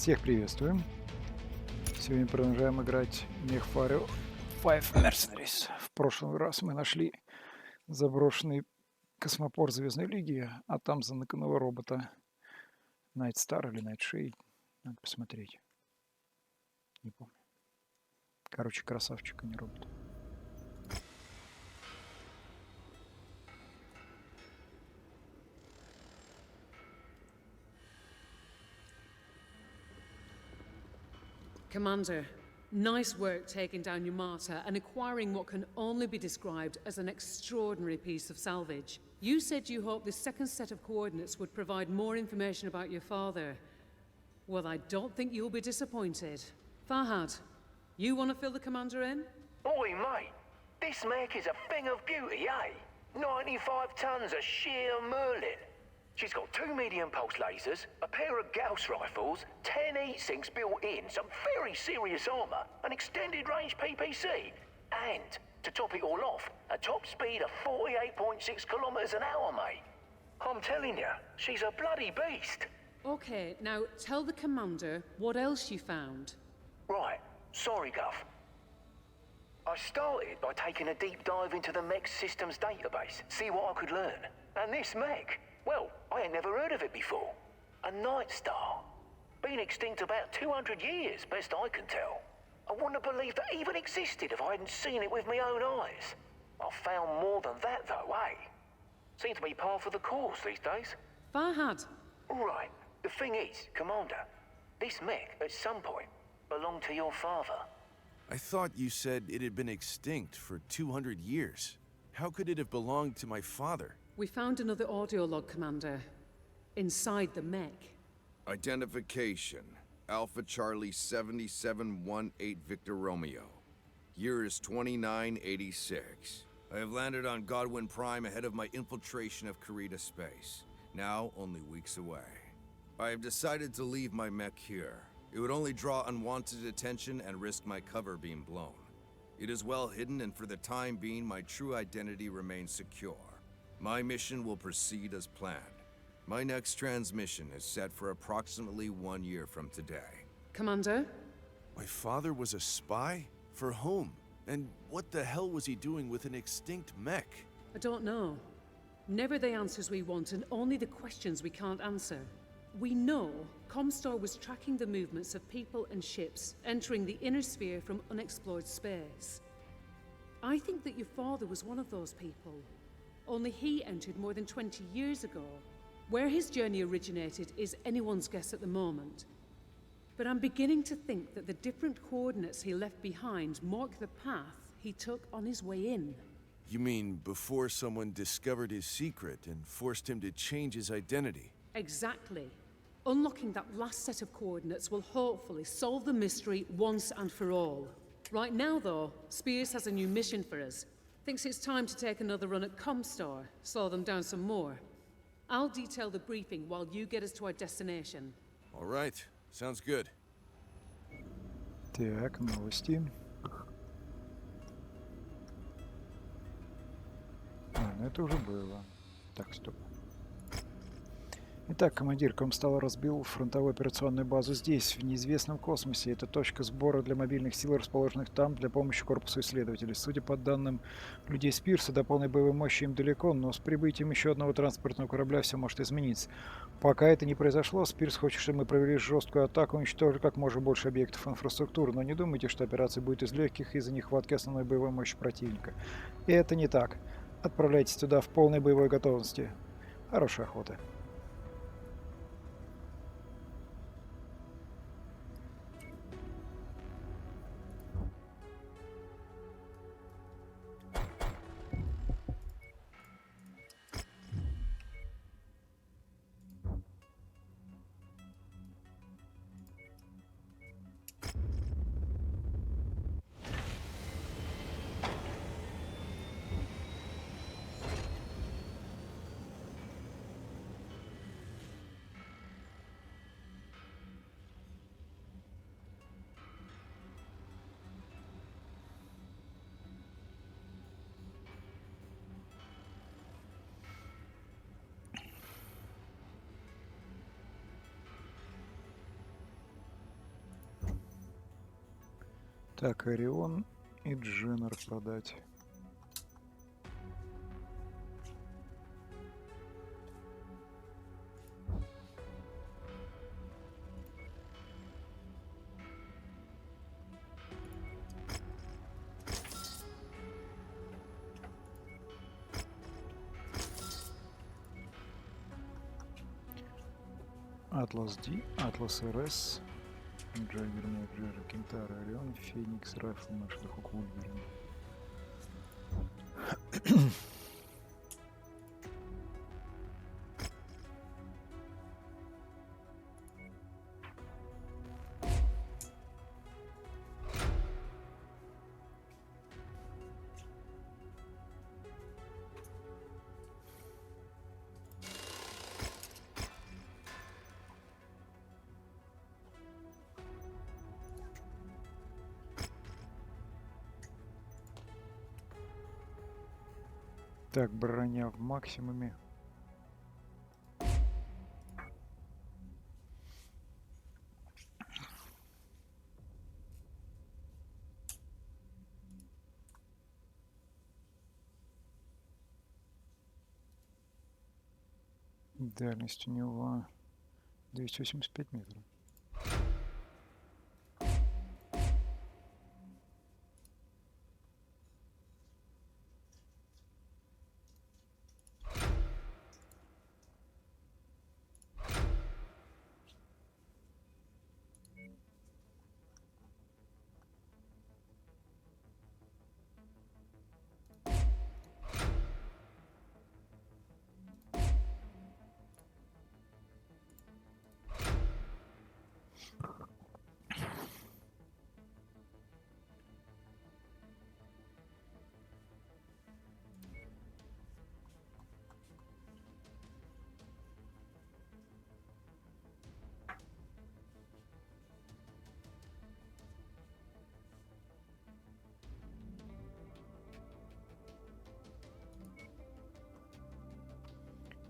Всех приветствуем. Сегодня продолжаем играть Mechwarrior 5 Mercenaries. В прошлый раз мы нашли заброшенный космопорт Звездной Лиги, а там заныканного робота Найтстар или Найтшейд. Надо посмотреть. Не помню. Короче, красавчик, а не робот. Commander, nice work taking down Yamata and acquiring what can only be described as an extraordinary piece of salvage. You said you hoped this second set of coordinates would provide more information about your father. Well, I don't think you'll be disappointed. Farhad, you want to fill the commander in? Oi, mate, this mech is a thing of beauty, eh? 95 tons of sheer Merlin. She's got 2 medium pulse lasers, a pair of Gauss rifles, 10 heat sinks built in, some very serious armor, an extended range PPC, and, to top it all off, a top speed of 48.6 kilometers an hour, mate. I'm telling you, she's a bloody beast. Okay, now tell the commander what else you found. Right, sorry, Guff. I started by taking a deep dive into the mech systems database, see what I could learn. And this mech, well, I had never heard of it before. A Nightstar. Been extinct about 200 years, best I can tell. I wouldn't have believed that even existed if I hadn't seen it with my own eyes. I found more than that though, eh? Seems to be par for the course these days. Farhad. Right, the thing is, Commander, this mech, at some point, belonged to your father. I thought you said it had been extinct for 200 years. How could it have belonged to my father? We found another audio log, Commander. Inside the mech. Identification. Alpha Charlie 7718 Victor Romeo. Year is 2986. I have landed on Godwin Prime ahead of my infiltration of Karita space. Now only weeks away. I have decided to leave my mech here. It would only draw unwanted attention and risk my cover being blown. It is well hidden, and for the time being, my true identity remains secure. My mission will proceed as planned. My next transmission is set for approximately 1 year from today. Commander? My father was a spy? For whom? And what the hell was he doing with an extinct mech? I don't know. Never the answers we want and only the questions we can't answer. We know Komstar was tracking the movements of people and ships entering the inner sphere from unexplored space. I think that your father was one of those people. Only he entered more than 20 years ago. Where his journey originated is anyone's guess at the moment. But I'm beginning to think that the different coordinates he left behind mark the path he took on his way in. You mean before someone discovered his secret and forced him to change his identity? Exactly. Unlocking that last set of coordinates will hopefully solve the mystery once and for all. Right now, though, Spears has a new mission for us. Thinks it's time to take another run at Komstar, slow them down some more. I'll detail the briefing while you get us to our destination. All right, sounds good. Так, новости. Ну это уже было. Так, стоп. Итак, командир Комстар разбил фронтовую операционную базу здесь, в неизвестном космосе. Это точка сбора для мобильных сил, расположенных там для помощи корпусу исследователей. Судя по данным людей с пирса, до полной боевой мощи им далеко, но с прибытием еще одного транспортного корабля все может измениться. Пока это не произошло, Спирс хочет, чтобы мы провели жесткую атаку, уничтожили как можно больше объектов инфраструктуры, но не думайте, что операция будет из легких из-за нехватки основной боевой мощи противника. И это не так. Отправляйтесь туда в полной боевой готовности. Хорошей охоты. Так, Орион и Дженнер продать. Атлас Ди, Атлас РС, Джаггер, Мехварриор, Кентар, Орион, Феникс, Райфл, Мэшдохук, Вульверин. Так, броня в максимуме. Дальность у него 285 метров.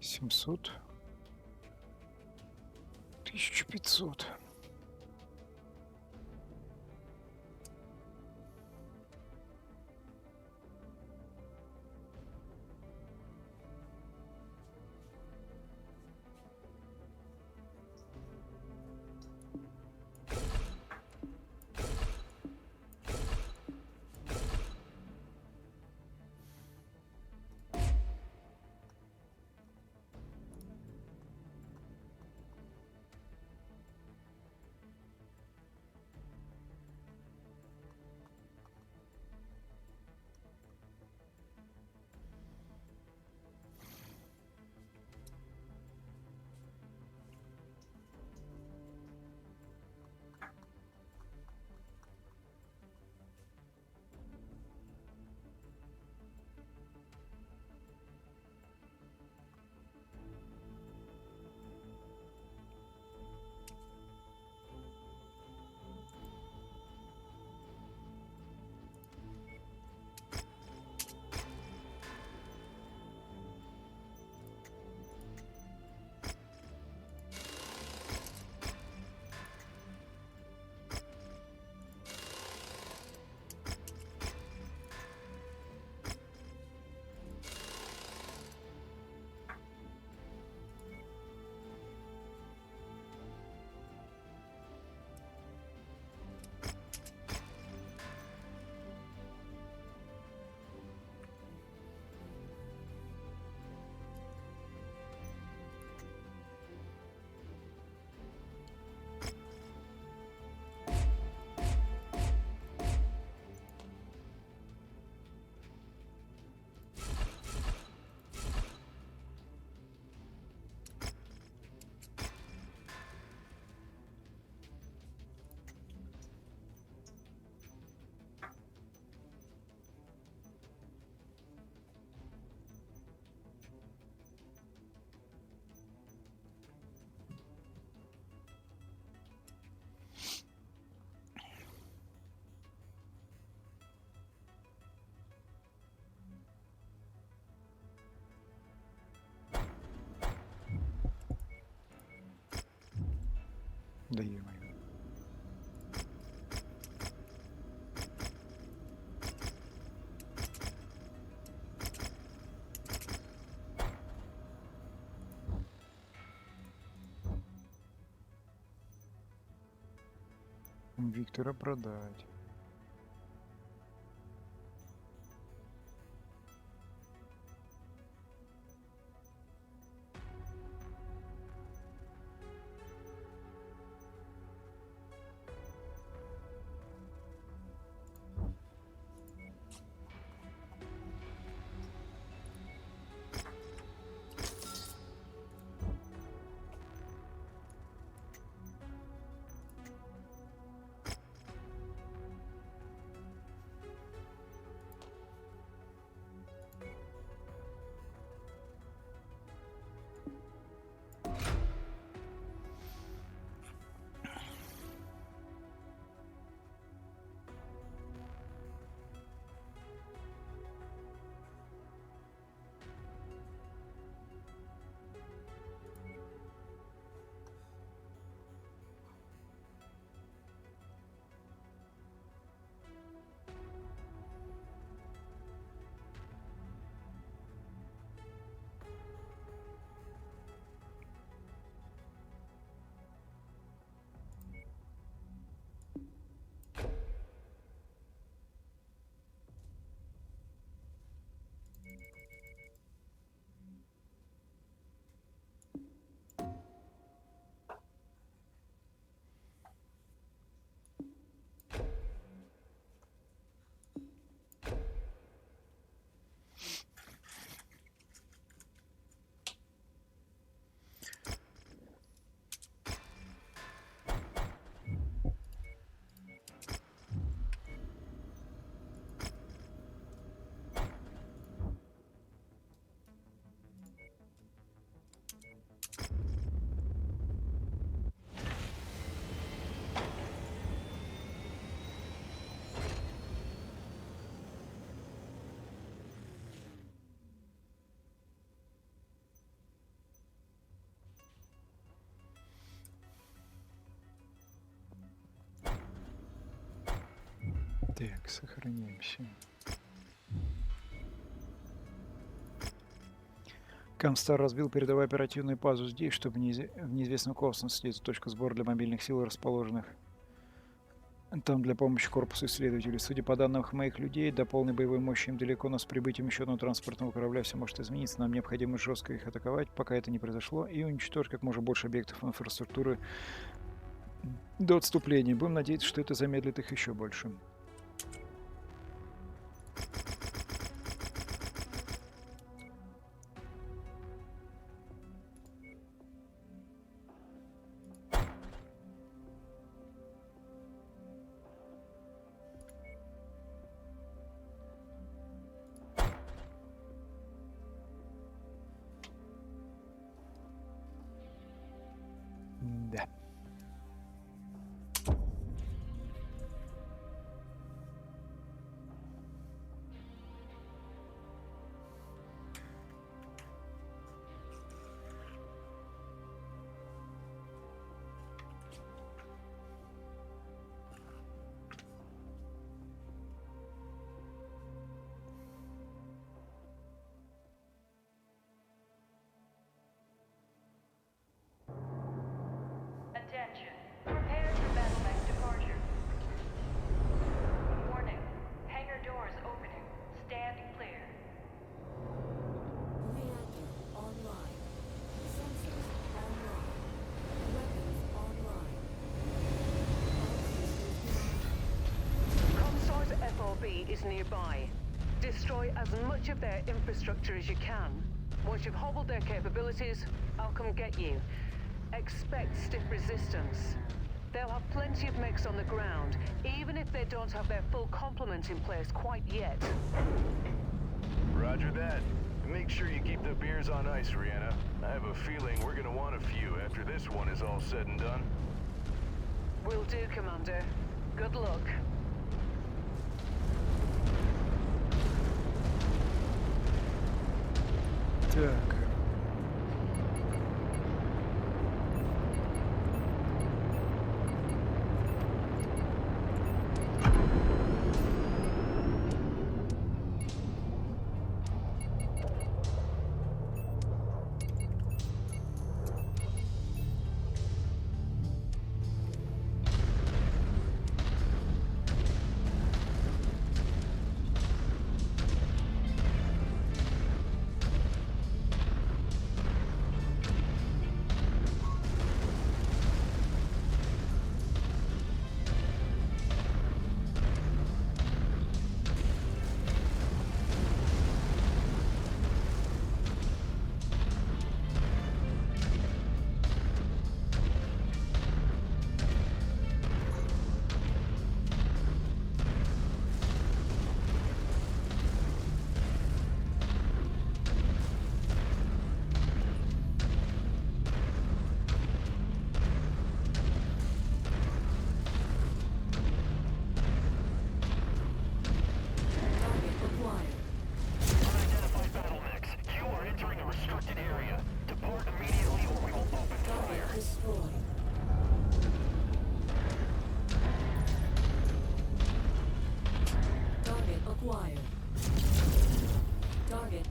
$700, 1500. Да е-мое. Виктора продать. Так, сохраняемся. Комстар разбил передовую оперативную базу здесь, чтобы в неизвестном космосе. Это точка сбора для мобильных сил, расположенных там для помощи корпусу исследователей. Судя по данным моих людей, до полной боевой мощи им далеко, но с прибытием еще одного транспортного корабля все может измениться. Нам необходимо жестко их атаковать, пока это не произошло, и уничтожить как можно больше объектов инфраструктуры до отступления. Будем надеяться, что это замедлит их еще больше. Да. Attention. Prepare for battle mech departure. Warning. Hangar doors opening. Stand clear. Reactor online. Sensors online. Weapons online. Comstar's FRB is nearby. Destroy as much of their infrastructure as you can. Once you've hobbled their capabilities, I'll come get you. Expect stiff resistance. They'll have plenty of mechs on the ground, even if they don't have their full complement in place quite yet. Roger that. Make sure you keep the beers on ice, Rihanna. I have a feeling we're gonna want a few after this one is all said and done. Will do, Commander. Good luck. Так.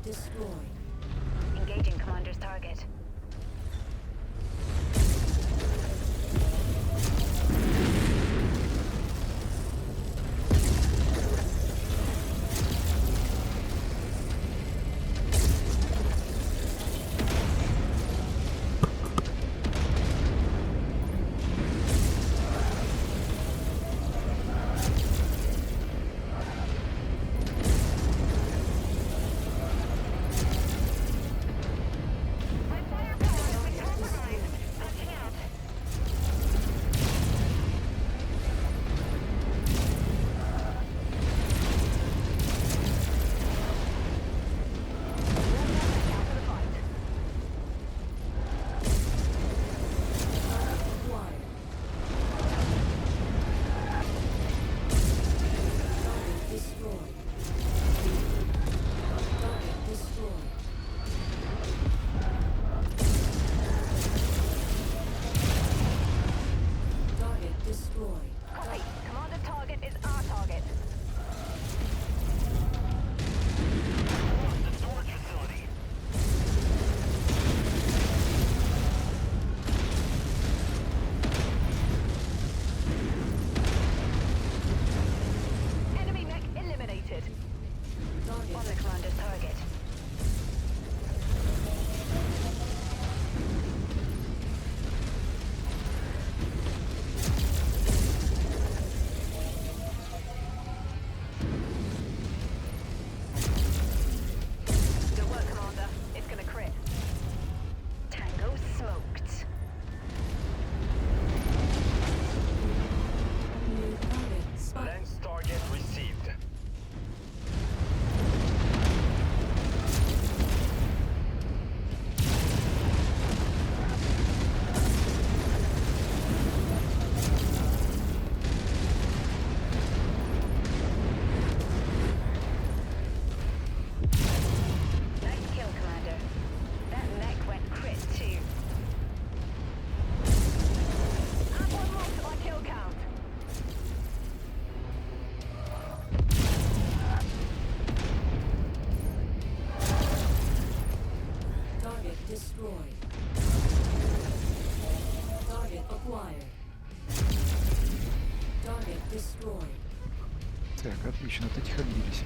destroyed. Engaging commander's target. Destroyed. Target acquired. Target destroyed. Так, отлично, от этих отбились.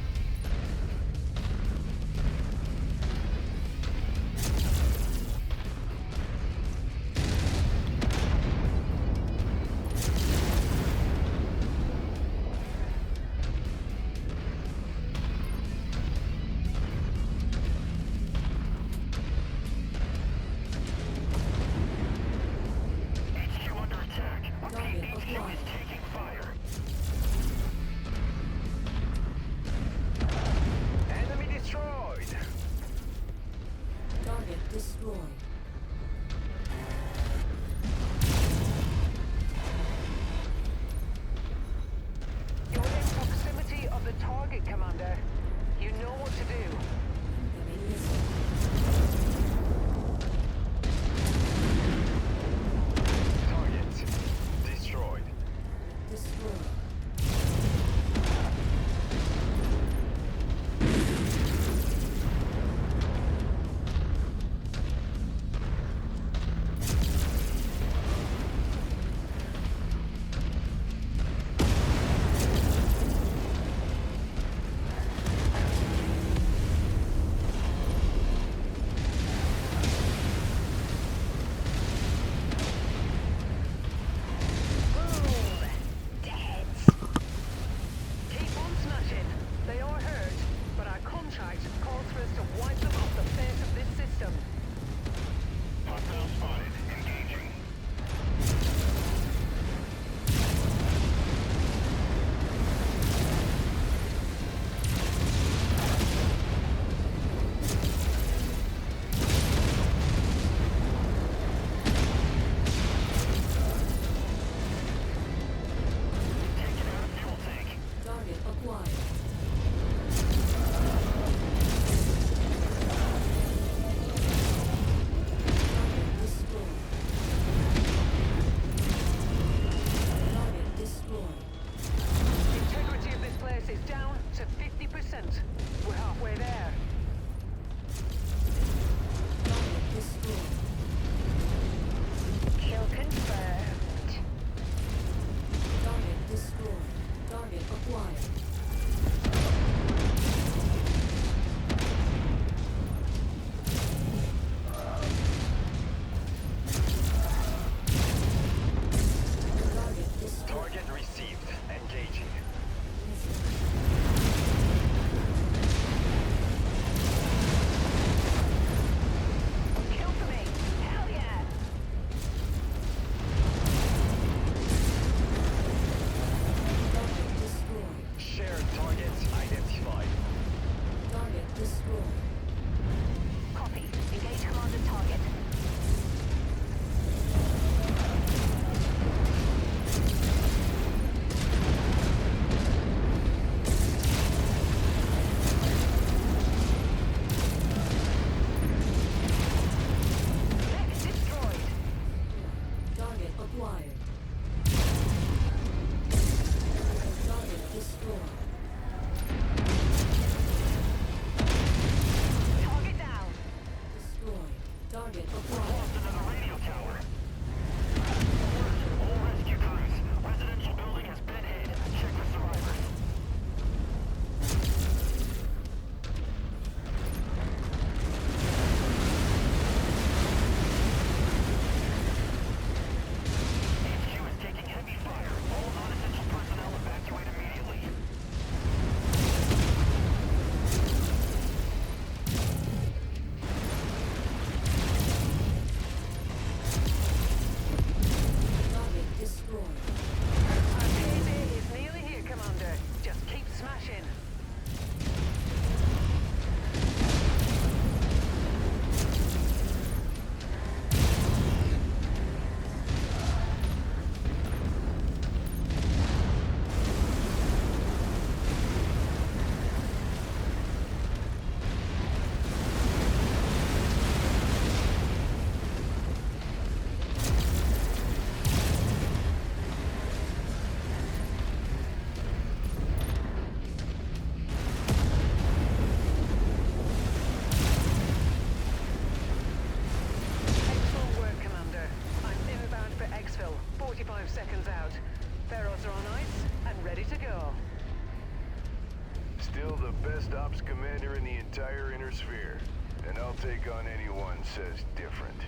the best ops commander in the entire inner sphere. And I'll take on anyone says different.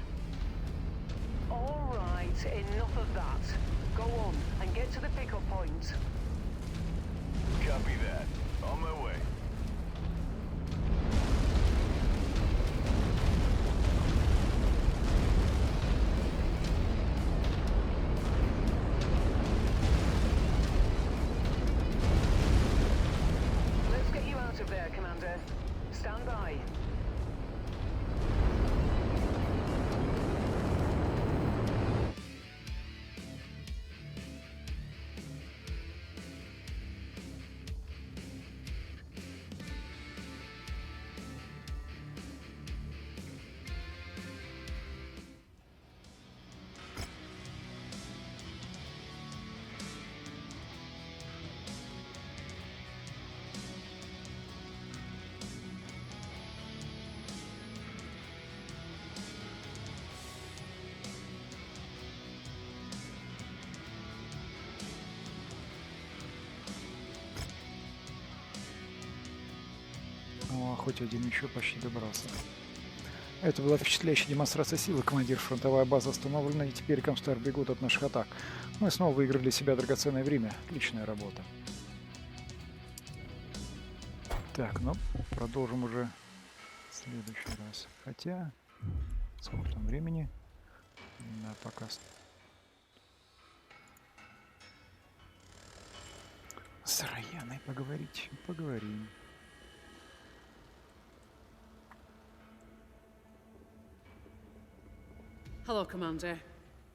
All right, enough of that. Go on and get to the pickup point. Copy that. On my way. Let's get you out of there, Commander. Stand by. О, хоть один еще почти добрался. Это была впечатляющая демонстрация силы, командир. Фронтовая база остановлена, и теперь Комстар бегут от наших атак. Мы снова выиграли для себя драгоценное время. Отличная работа. Так, ну, продолжим уже в следующий раз. Хотя, сколько там времени? Да, пока. С Раяной поговорить. Поговорим. Hello, Commander.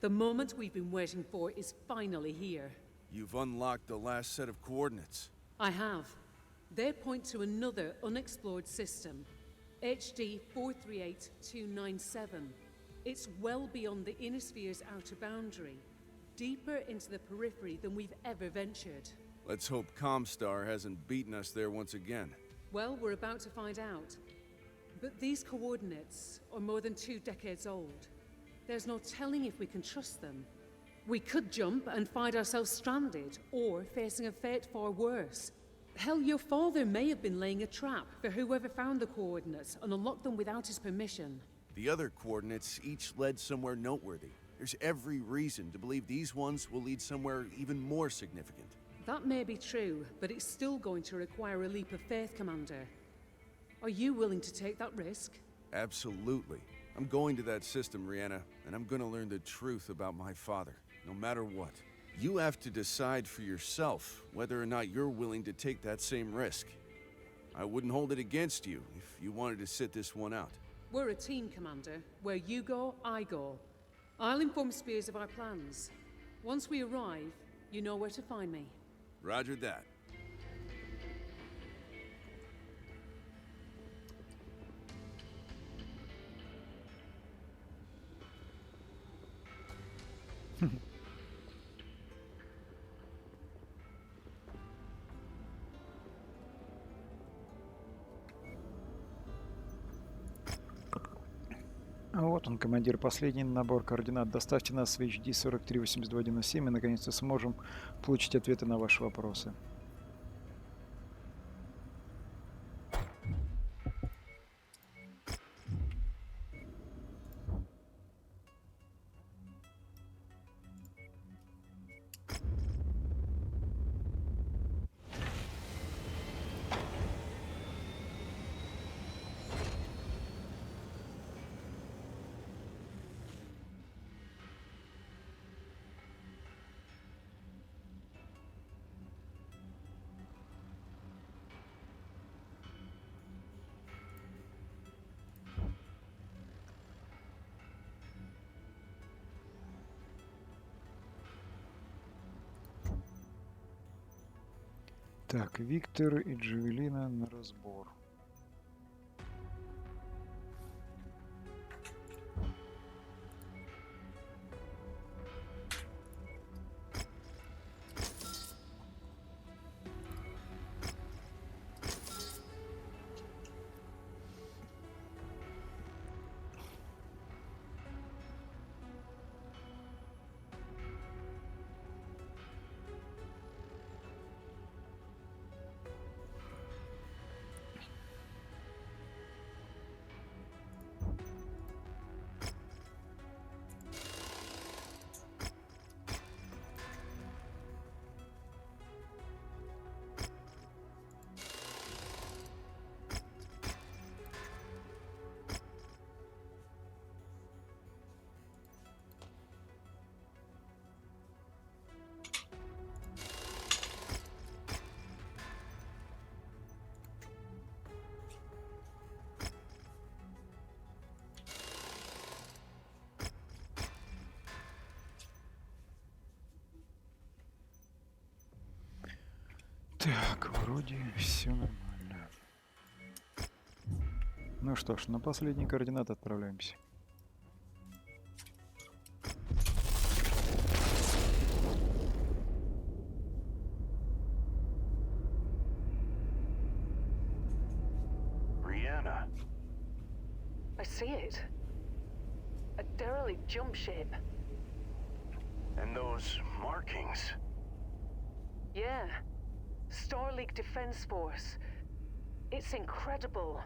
The moment we've been waiting for is finally here. You've unlocked the last set of coordinates. I have. They point to another unexplored system, HD 438297. It's well beyond the inner sphere's outer boundary, deeper into the periphery than we've ever ventured. Let's hope Comstar hasn't beaten us there once again. Well, we're about to find out. But these coordinates are more than 2 decades old. There's no telling if we can trust them. We could jump and find ourselves stranded, or facing a fate far worse. Hell, your father may have been laying a trap for whoever found the coordinates and unlocked them without his permission. The other coordinates each led somewhere noteworthy. There's every reason to believe these ones will lead somewhere even more significant. That may be true, but it's still going to require a leap of faith, Commander. Are you willing to take that risk? Absolutely. I'm going to that system, Rihanna, and I'm gonna learn the truth about my father, no matter what. You have to decide for yourself whether or not you're willing to take that same risk. I wouldn't hold it against you if you wanted to sit this one out. We're a team, Commander. Where you go, I go. I'll inform Spears of our plans. Once we arrive, you know where to find me. Roger that. Вот он, командир. Последний набор координат. Доставьте нас в HD 438217 и наконец-то сможем получить ответы на ваши вопросы. Так, Виктор и Джавелина на разбор. Так, вроде все нормально. Ну что ж, на последние координаты отправляемся. Rihanna. I see it. A derelict jump ship. And those markings. Yeah. Star League Defense Force. It's incredible.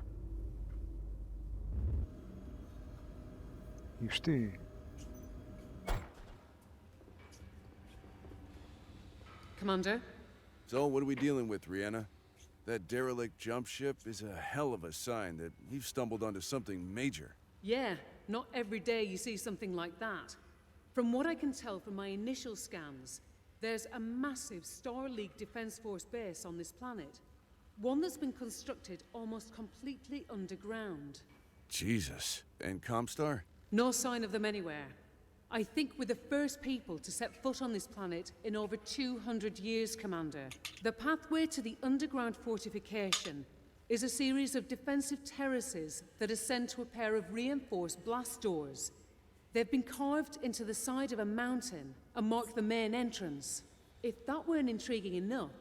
Ишь ты. Commander? So, what are we dealing with, Rihanna? That derelict jump ship is a hell of a sign that we've stumbled onto something major. Yeah, not every day you see something like that. From what I can tell from my initial scans, there's a massive Star League Defense Force base on this planet. One that's been constructed almost completely underground. Jesus. And Comstar? No sign of them anywhere. I think we're the first people to set foot on this planet in over 200 years, Commander. The pathway to the underground fortification is a series of defensive terraces that ascend to a pair of reinforced blast doors. They've been carved into the side of a mountain and mark the main entrance. If that weren't intriguing enough,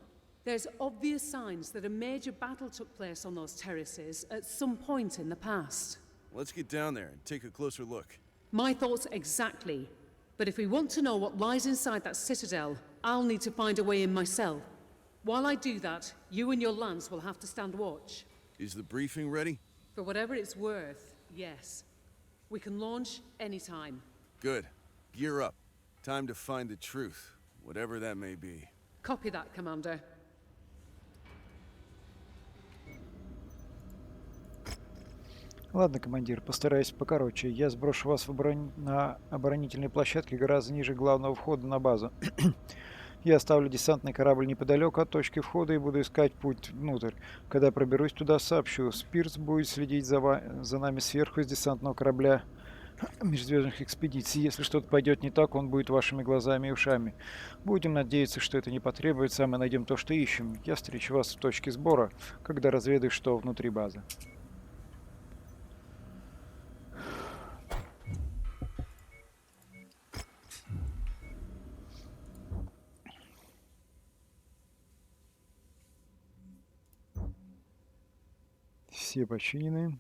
there's obvious signs that a major battle took place on those terraces at some point in the past. Let's get down there and take a closer look. My thoughts exactly. But if we want to know what lies inside that citadel, I'll need to find a way in myself. While I do that, you and your lance will have to stand watch. Is the briefing ready? For whatever it's worth, yes. We can launch anytime. Good. Gear up. Time to find the truth, whatever that may be. Copy that, Commander. Ладно, командир, постараюсь покороче. Я сброшу вас на оборонительной площадке гораздо ниже главного входа на базу. Я оставлю десантный корабль неподалеку от точки входа и буду искать путь внутрь. Когда проберусь туда, сообщу. Спирс будет следить за нами сверху из десантного корабля Межзвездных Экспедиций. Если что-то пойдет не так, он будет вашими глазами и ушами. Будем надеяться, что это не потребуется, а мы найдем то, что ищем. Я встречу вас в точке сбора, когда разведаю, что внутри базы. Все починены.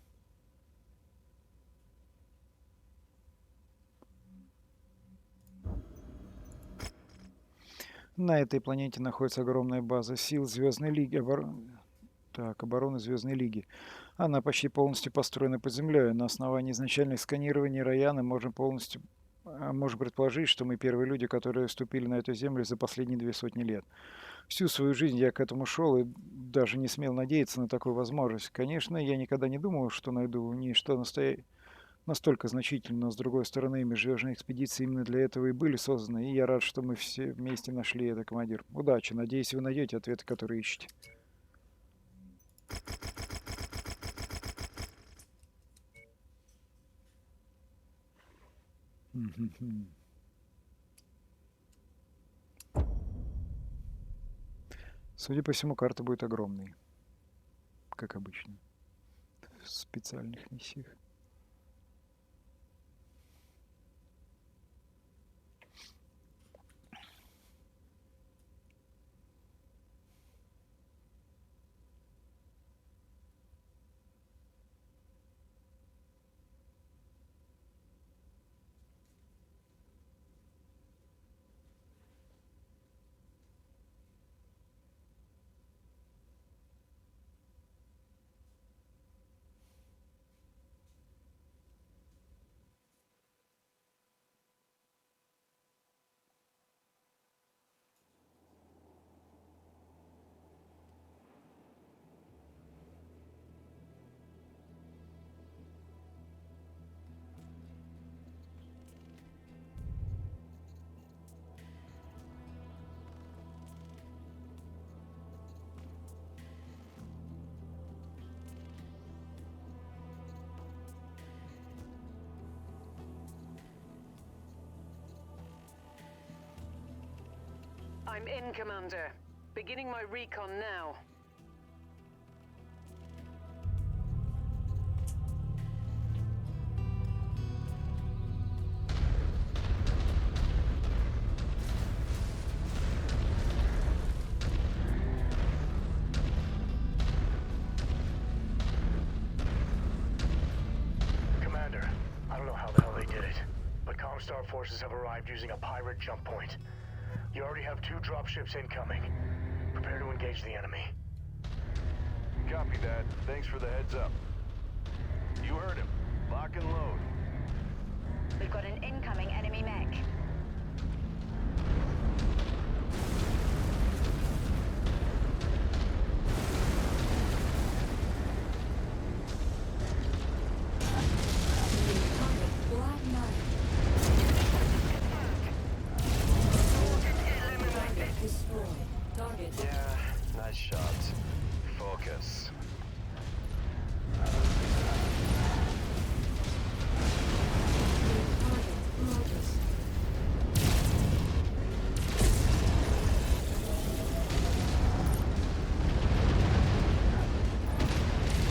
На этой планете находится огромная база сил Звездной Лиги, обороны Звездной Лиги. Она почти полностью построена под землей. На основании изначальных сканирований Раяны можем предположить, что мы первые люди, которые ступили на эту землю за последние 200 лет. Всю свою жизнь я к этому шел и даже не смел надеяться на такую возможность. Конечно, я никогда не думал, что найду нечто настолько значительное, но с другой стороны, межзвездные экспедиции именно для этого и были созданы, и я рад, что мы все вместе нашли это, командир. Удачи, надеюсь, вы найдете ответы, которые ищете. Судя по всему, карта будет огромной, как обычно, в специальных миссиях. I'm in, Commander. Beginning my recon now. Commander, I don't know how the hell they did it, but Comstar forces have arrived using a pirate jump point. You already have 2 dropships incoming. Prepare to engage the enemy. Copy that. Thanks for the heads up. You heard him. Lock and load. We've got an incoming enemy mech. Black Knight. Target destroyed. Target. Yeah, nice shot. Focus. Target focus.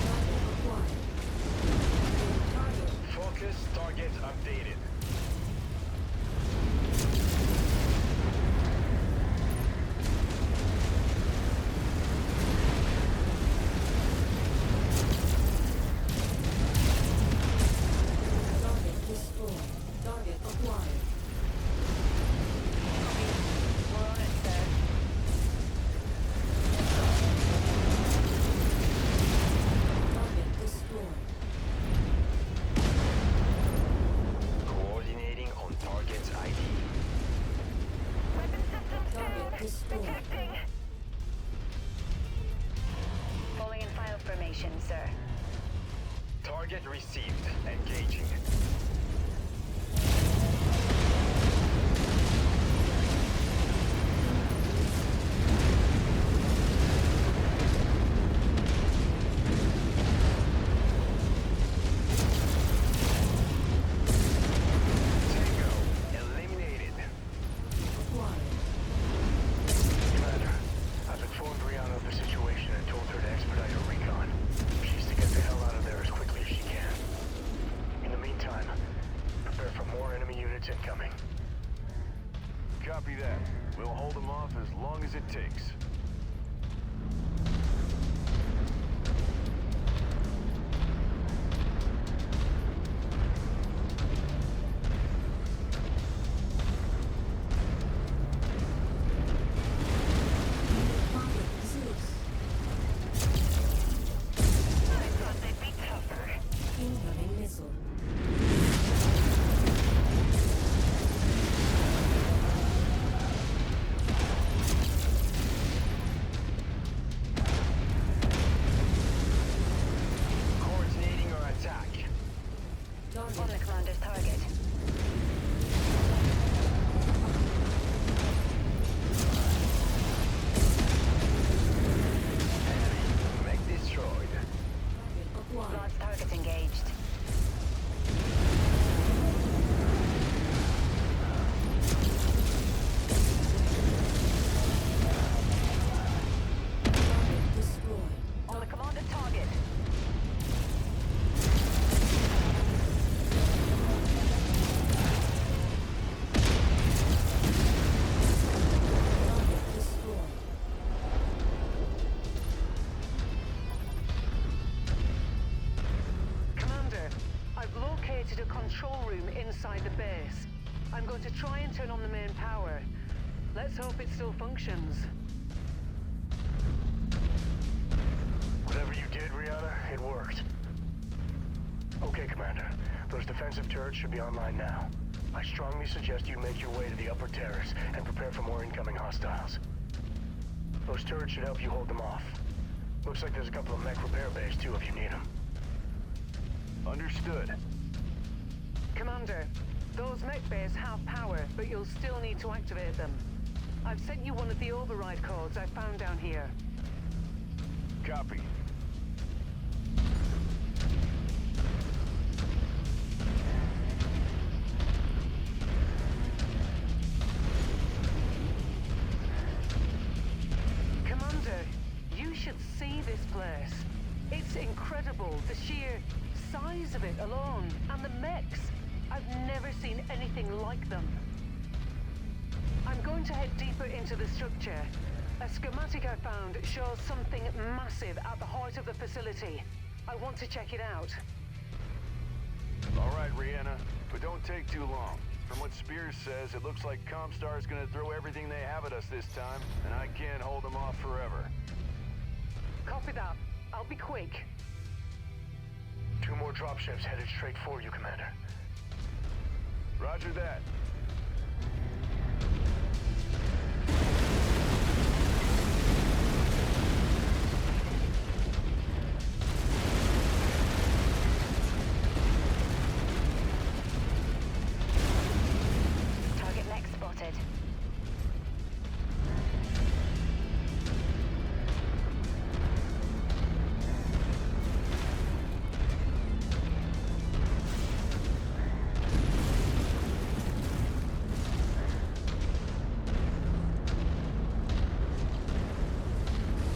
Target acquired. Target. Focus, target updated. Target destroyed. Target acquired. We're on it, sir. Target destroyed. Coordinating on target ID. Weapon systems Target down. destroyed. Detecting. Falling in file formation, sir. Target received. Engaging. Tango eliminated. Acquired. Commander, I've informed Rihanna of the situation and told her to expedite her recon. She's to get the hell out of there as quickly as she can. In the meantime, prepare for more enemy units incoming. Copy that. We'll hold them off as long as it takes. Target Zeus. I thought they'd be tougher. Incoming missile. Coordinating our attack. On the Target. commander's target. Make destroyed. Target acquired. Launch targets engaged. Target destroyed. On the commander's target. Target destroyed. Commander, I've located a control room inside the base. I'm going to try and turn on the main power. Let's hope it still functions. Whatever you did, Rihanna, it worked. Okay, Commander. Those defensive turrets should be online now. I strongly suggest you make your way to the upper terrace and prepare for more incoming hostiles. Those turrets should help you hold them off. Looks like there's a couple of mech repair bays too if you need them. Understood. Commander, those mech bays have power, but you'll still need to activate them. I've sent you one of the override codes I found down here. Copy. should see this place. It's incredible, the sheer size of it alone, and the mechs. I've never seen anything like them. I'm going to head deeper into the structure. A schematic I found shows something massive at the heart of the facility. I want to check it out. All right, Rihanna, but don't take too long. From what Spears says, it looks like Comstar's gonna throw everything they have at us this time, and I can't hold them off forever. Copy that. I'll be quick. 2 more dropships headed straight for you, Commander. Roger that. Target mech spotted.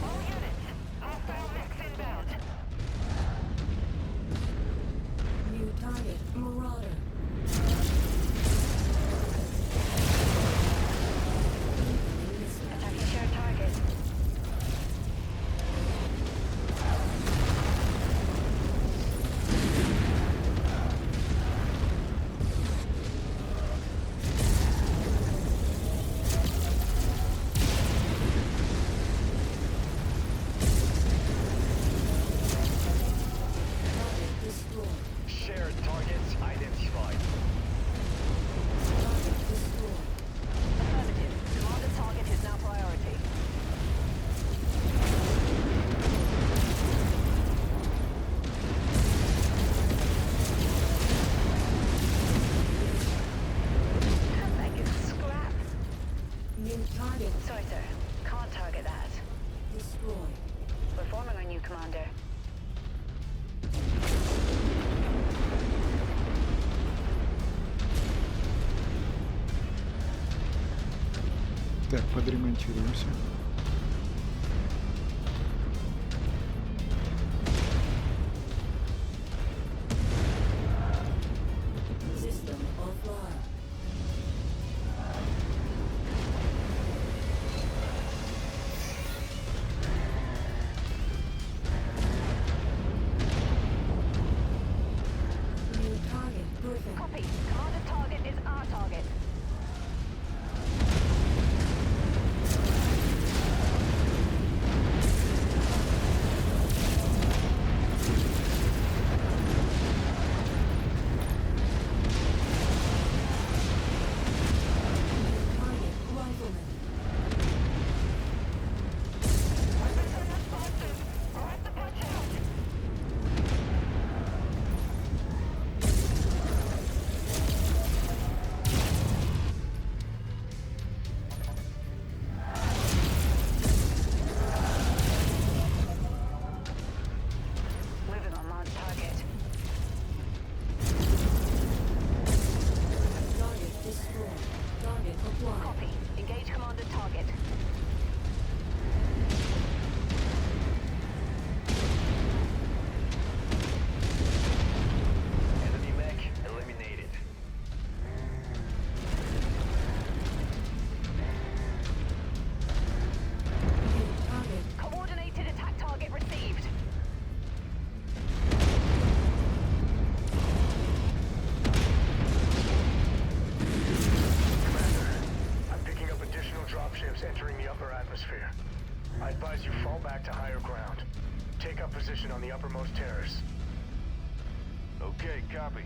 All units, hostile mechs inbound. New target, Marauder. Attacking shared target. Target destroyed. Shared targets identified. Target destroyed. Affirmative. Commander target is now priority. That mech is scrap. New target Sorry, sir. Can't target that. destroyed. We're forming our new commander. Так, подремонтируемся. System offline. New target perfect. Copy. Commander target is our target. Target rifleman. Moving on Mars target. Target destroyed. Target acquired. Copy. Engage commander target. Enemy mech eliminated. New target. Coordinated attack target received. Commander, I'm picking up additional dropships entering the upper atmosphere. I advise you fall back to higher ground. Take up position on the uppermost terrace. Okay, copy.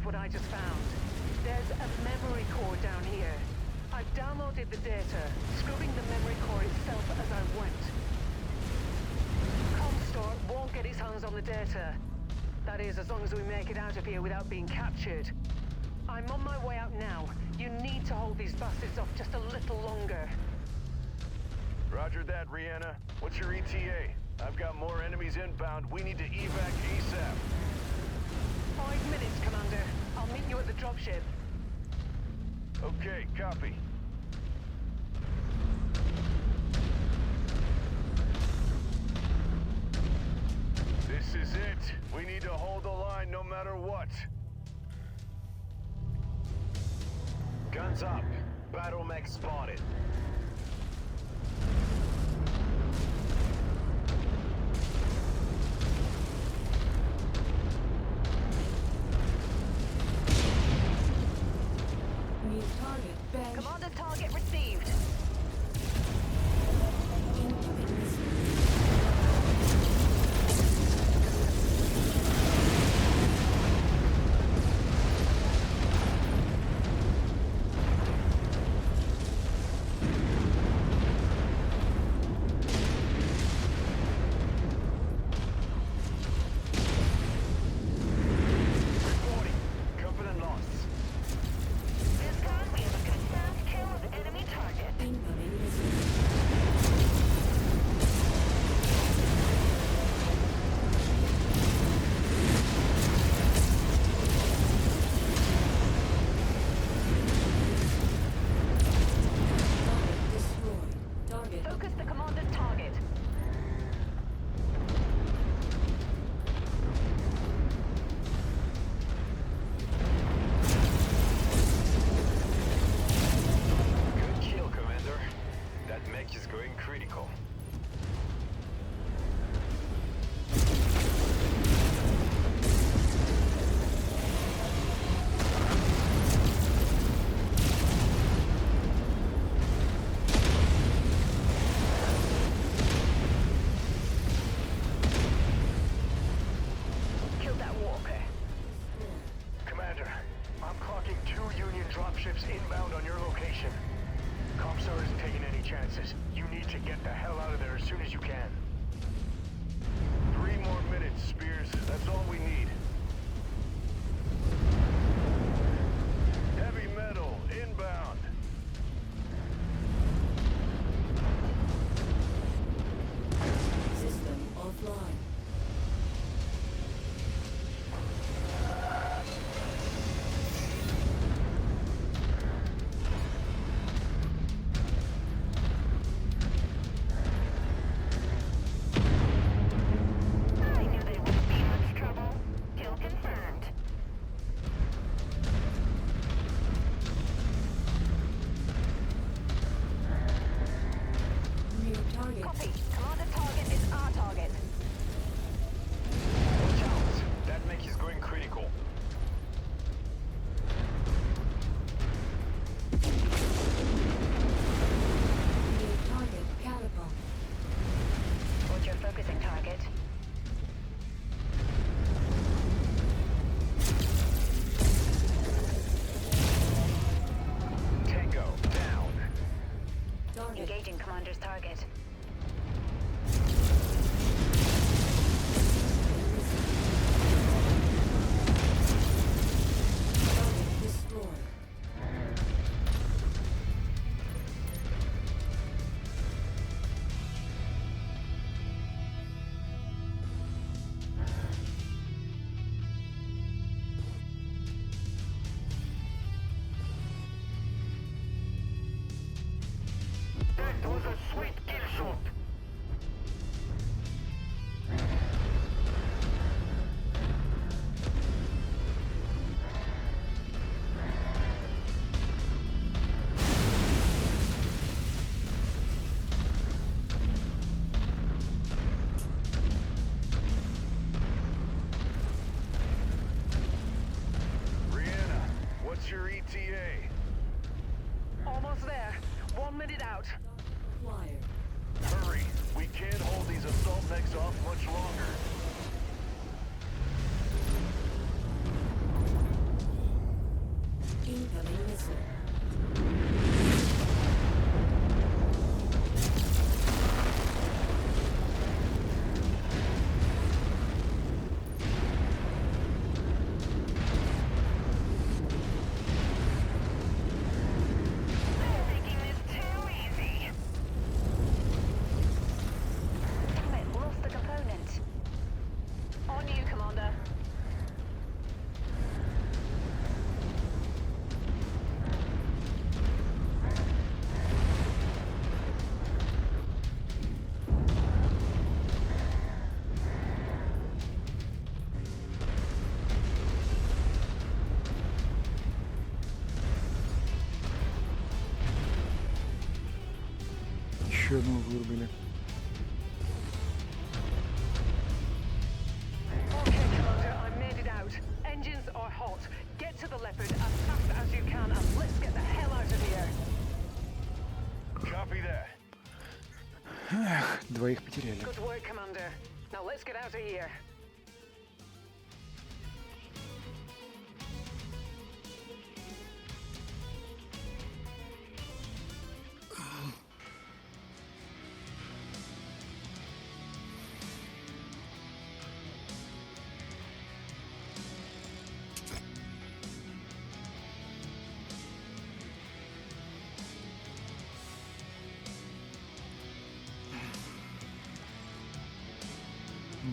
believe what I just found. There's a memory core down here. I've downloaded the data, scrubbing the memory core itself as I went. Comstar won't get his hands on the data. That is, as long as we make it out of here without being captured. I'm on my way out now. You need to hold these bastards off just a little longer. Roger that, Rihanna. What's your ETA? I've got more enemies inbound. We need to evac ASAP. 5 minutes, Commander. I'll meet you at the dropship. Okay, copy. This is it. We need to hold the line no matter what. Guns up. Battle mech spotted. New target banned. Commander's target received. Incoming missile. Reporting. Confident loss. This time we have a confirmed kill of enemy target. Incoming missile. Target destroyed. Target Focus the commander's target. Good kill, Commander. That mech is going critical. Kill that walker. Commander, I'm clocking 2 Union dropships inbound on your location. Comstar isn't taking any chances. You need to get the hell out of there as soon as you can. 3 more minutes, Spears. That's all we need. Heavy metal, inbound. system offline. I knew there wouldn't be much trouble. Kill confirmed. New target. Copy. Commander target is our target. Watch out. That mech is going critical. New target catapult. What's your focusing target? Tango, down. Target. Engaging commander's target. Target destroyed. That was a sweet kill shot. Rihanna, what's your ETA? Almost there. 1 minute out. Flyer. Hurry! We can't hold these assault mechs off much longer. Еще одного вырубили. Okay, Commander, I made it out. Engines are hot. Get to the Leopard as fast as you can and let's get the hell out of here. Copy that. Эх, двоих потеряли. Good work, Commander. Now let's get out of here.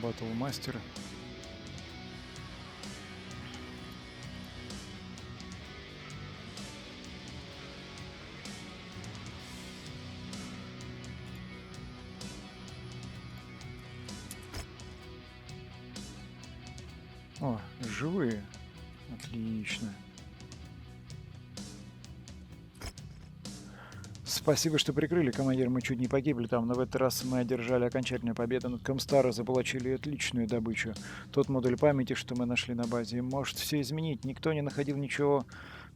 Батл-мастер. О, живые. Отлично. Спасибо, что прикрыли, командир. Мы чуть не погибли там, но в этот раз мы одержали окончательную победу над Комстаром, заполучили отличную добычу. Тот модуль памяти, что мы нашли на базе, может все изменить. Никто не находил ничего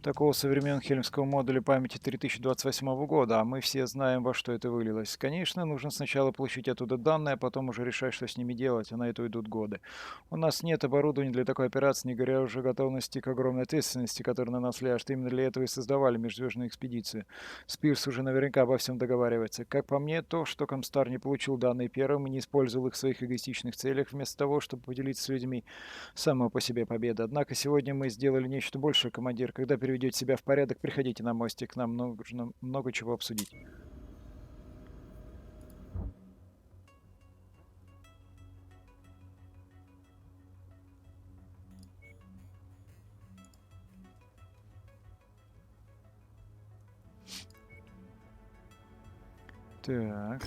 такого со времен хельмского модуля памяти 3028 года, а мы все знаем, во что это вылилось. Конечно, нужно сначала получить оттуда данные, а потом уже решать, что с ними делать, а на это уйдут годы. У нас нет оборудования для такой операции, не говоря уже о готовности к огромной ответственности, которая на нас ляжет. Именно для этого и создавали Межзвездную экспедицию. Спирс уже наверняка обо всем договаривается. Как по мне, то, что Комстар не получил данные первым и не использовал их в своих эгоистичных целях, вместо того, чтобы поделиться с людьми, самого по себе победа. Однако сегодня мы сделали нечто большее, командир. Когда переведете себя в порядок, приходите на мостик. Нам нужно много чего обсудить. Так.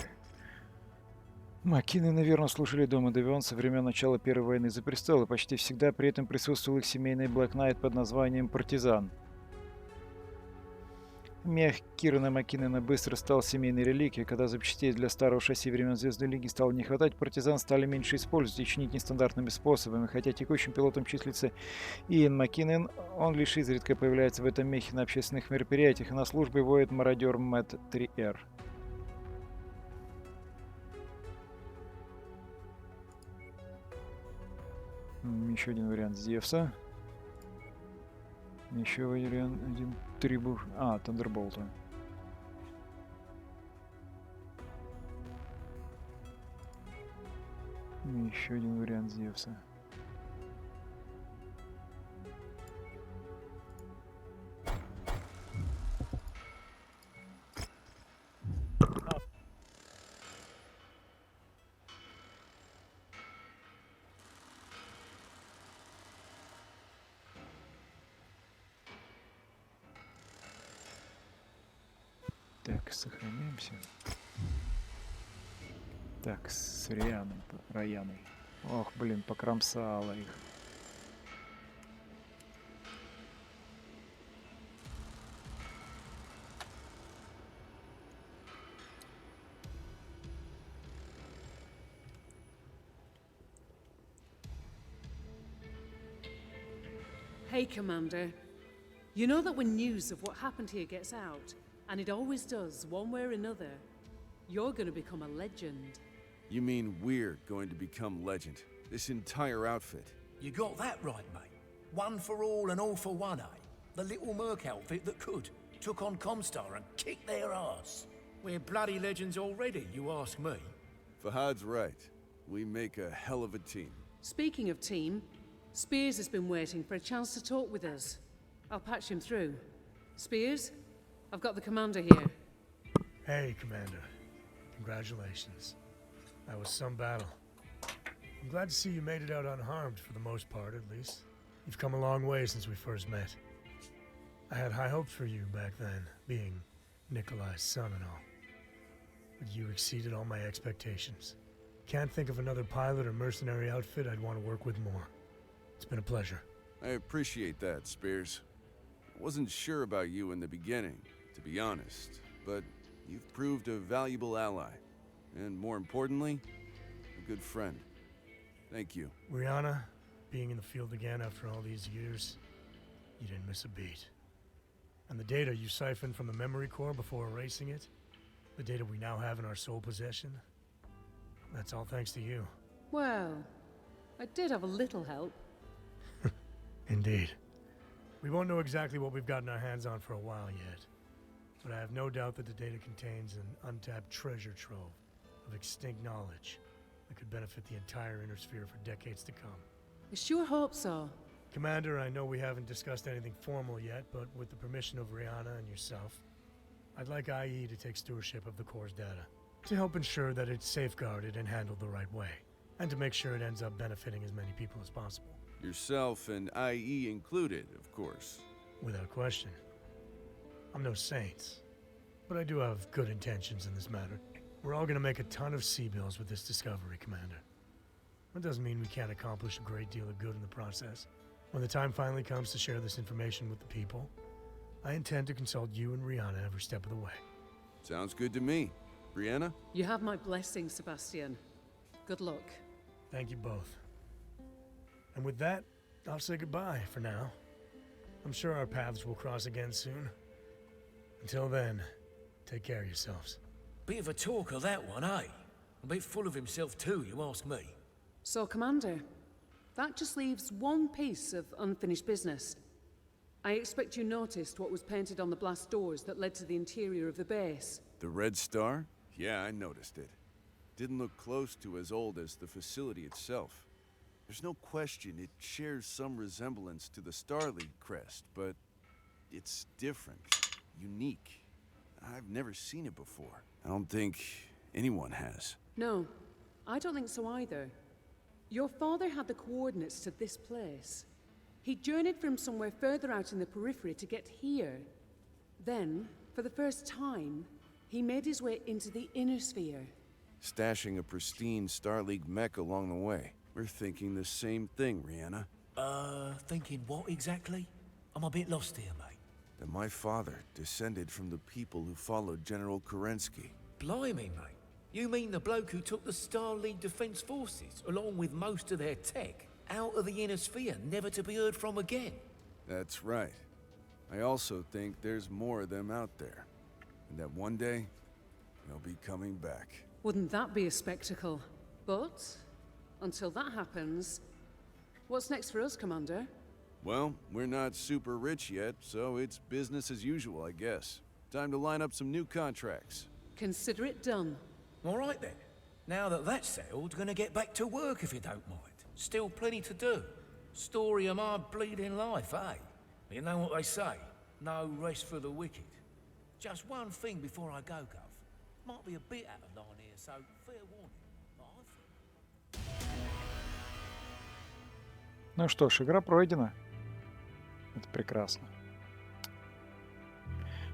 Маккины, наверное, служили дома Девион со времен начала Первой войны за престол, и почти всегда при этом присутствовал их семейный Black Knight под названием Партизан. Мех Кирана Маккинена быстро стал семейной реликвией. Когда запчастей для старого шасси времен Звездной Лиги стало не хватать, партизан стали меньше использовать и чинить нестандартными способами. Хотя текущим пилотом числится Иэн Маккинен, он лишь изредка появляется в этом мехе на общественных мероприятиях, и на службе воет мародер Мэтт 3R. Еще один вариант Зевса. Еще вариант один трибуш. А, Тандерболта. Еще один вариант Зевса. Так, сохраняемся. Так, с Раяной. Ох, блин, покромсала их. Hey, Commander. You know that when news of what happened here gets out, and it always does, one way or another, you're gonna become a legend. You mean we're going to become legend? This entire outfit. You got that right, mate. One for all and all for one, eh? The little merc outfit that could. Took on Comstar and kicked their ass. We're bloody legends already, you ask me. Fahad's right. We make a hell of a team. Speaking of team, Spears has been waiting for a chance to talk with us. I'll patch him through. Spears, I've got the commander here. Hey, Commander. Congratulations. That was some battle. I'm glad to see you made it out unharmed for the most part, at least. You've come a long way since we first met. I had high hopes for you back then, being Nikolai's son and all. But you exceeded all my expectations. Can't think of another pilot or mercenary outfit I'd want to work with more. It's been a pleasure. I appreciate that, Spears. I wasn't sure about you in the beginning, to be honest, but You've proved a valuable ally. And more importantly, a good friend. Thank you. Rihanna, being in the field again after all these years, you didn't miss a beat. And the data you siphoned from the memory core before erasing it, the data we now have in our sole possession, that's all thanks to you. Well, I did have a little help. Indeed. We won't know exactly what we've gotten our hands on for a while yet, but I have no doubt that the data contains an untapped treasure trove of extinct knowledge that could benefit the entire Inner Sphere for decades to come. I sure hope so. Commander, I know we haven't discussed anything formal yet, but with the permission of Rihanna and yourself, I'd like IE to take stewardship of the core's data, to help ensure that it's safeguarded and handled the right way, and to make sure it ends up benefiting as many people as possible. Yourself and IE included, of course. Without question. I'm no saint, but I do have good intentions in this matter. We're all gonna make a ton of C-bills with this discovery, Commander. That doesn't mean we can't accomplish a great deal of good in the process. When the time finally comes to share this information with the people, I intend to consult you and Rihanna every step of the way. Sounds good to me. Brianna? You have my blessing, Sebastian. Good luck. Thank you both. And with that, I'll say goodbye for now. I'm sure our paths will cross again soon. Until then, take care of yourselves. Bit of a talker, that one, eh? A bit full of himself too, you ask me. So, Commander, that just leaves one piece of unfinished business. I expect you noticed what was painted on the blast doors that led to the interior of the base. The Red Star? Yeah, I noticed it. Didn't look close to as old as the facility itself. There's no question it shares some resemblance to the Star League crest, but it's different, unique. I've never seen it before. I don't think anyone has. No, I don't think so either. Your father had the coordinates to this place. He journeyed from somewhere further out in the periphery to get here. Then, for the first time, he made his way into the Inner Sphere. Stashing a pristine Star League mech along the way. We're thinking the same thing, Rihanna. Thinking what exactly? I'm a bit lost here, mate. That my father descended from the people who followed General Kerensky. Blimey, mate. You mean the bloke who took the Star League Defense Forces, along with most of their tech, out of the Inner Sphere, never to be heard from again? That's right. I also think there's more of them out there. And that one day, they'll be coming back. Wouldn't that be a spectacle? But, until that happens, what's next for us, Commander? Well, we're not super rich yet, so it's business as usual, I guess. Time to line up some new contracts. Consider it done. All right then. Now that that's settled, gonna get back to work if you don't mind. Still plenty to do. Story of my bleeding life, eh? You know what they say, no rest for the wicked. Just one thing before I go, Gov. Might be a bit out of line here, so fair warning. But I think... Ну что ж, игра пройдена. Это прекрасно.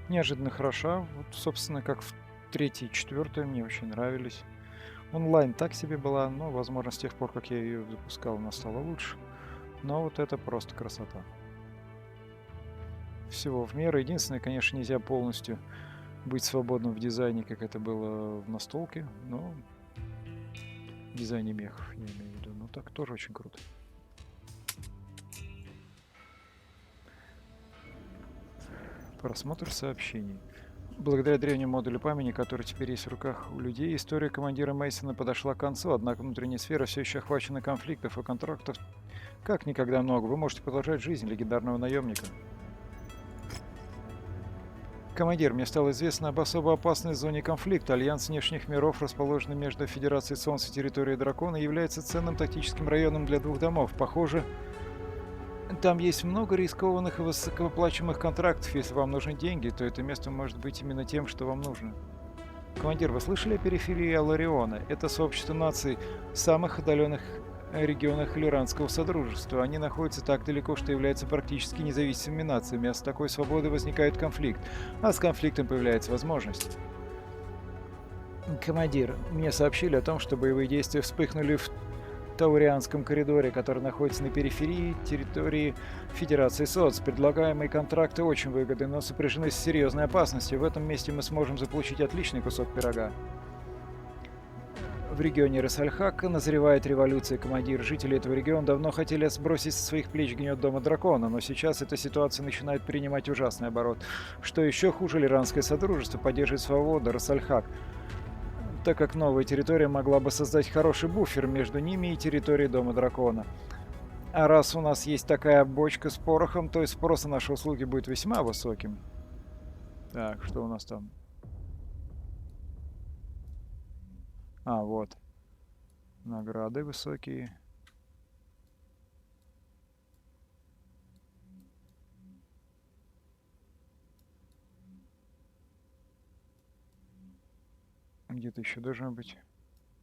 Неожиданно хороша. Вот, собственно, как в 3-й и 4-й мне очень нравились. Онлайн так себе была, но, возможно, с тех пор, как я ее запускал, она стала лучше. Но вот это просто красота. Всего в меру. Единственное, конечно, нельзя полностью быть свободным в дизайне, как это было в настолке, но в дизайне мехов, я имею в виду. Ну так тоже очень круто. Просмотр сообщений. Благодаря древнему модулю памяти, который теперь есть в руках у людей, история командира Мейсона подошла к концу, однако внутренняя сфера все еще охвачена конфликтов и контрактов как никогда много. Вы можете продолжать жизнь легендарного наемника. Командир, мне стало известно об особо опасной зоне конфликта. Альянс внешних миров, расположенный между Федерацией Солнца и территорией Дракона, является ценным тактическим районом для двух домов. Похоже, там есть много рискованных и высокооплачиваемых контрактов. Если вам нужны деньги, то это место может быть именно тем, что вам нужно. Командир, вы слышали о периферии Алариона? Это сообщество наций в самых отдаленных регионах Лиранского Содружества. Они находятся так далеко, что являются практически независимыми нациями, а с такой свободой возникает конфликт, а с конфликтом появляется возможность. Командир, мне сообщили о том, что боевые действия вспыхнули в Таурианском коридоре, который находится на периферии территории Федерации СОЦ. Предлагаемые контракты очень выгодны, но сопряжены с серьезной опасностью. В этом месте мы сможем заполучить отличный кусок пирога. В регионе Рассальхак назревает революция, командир. Жители этого региона давно хотели сбросить со своих плеч гнет Дома Дракона, но сейчас эта ситуация начинает принимать ужасный оборот. Что еще хуже, Лиранское Содружество поддерживает свободу Рассальхак, так как новая территория могла бы создать хороший буфер между ними и территорией Дома Дракона. А раз у нас есть такая бочка с порохом, то и спрос на наши услуги будет весьма высоким. Так, что у нас там? А, вот. Награды высокие. Где-то еще должно быть.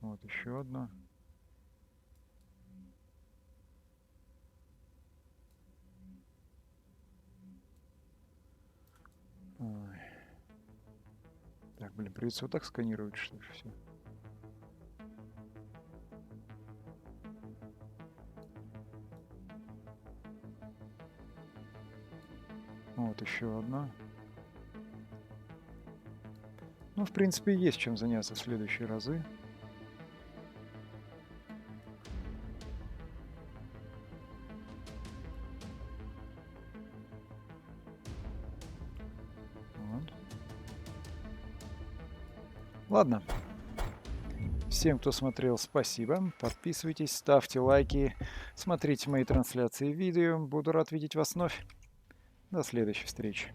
Вот еще одно. Ой. Так, блин, придется вот так сканировать, что ли, все. Вот еще одна. Ну, в принципе, есть чем заняться в следующие разы. Вот. Ладно. Всем, кто смотрел, спасибо. Подписывайтесь, ставьте лайки, смотрите мои трансляции видео. Буду рад видеть вас вновь. До следующей встречи.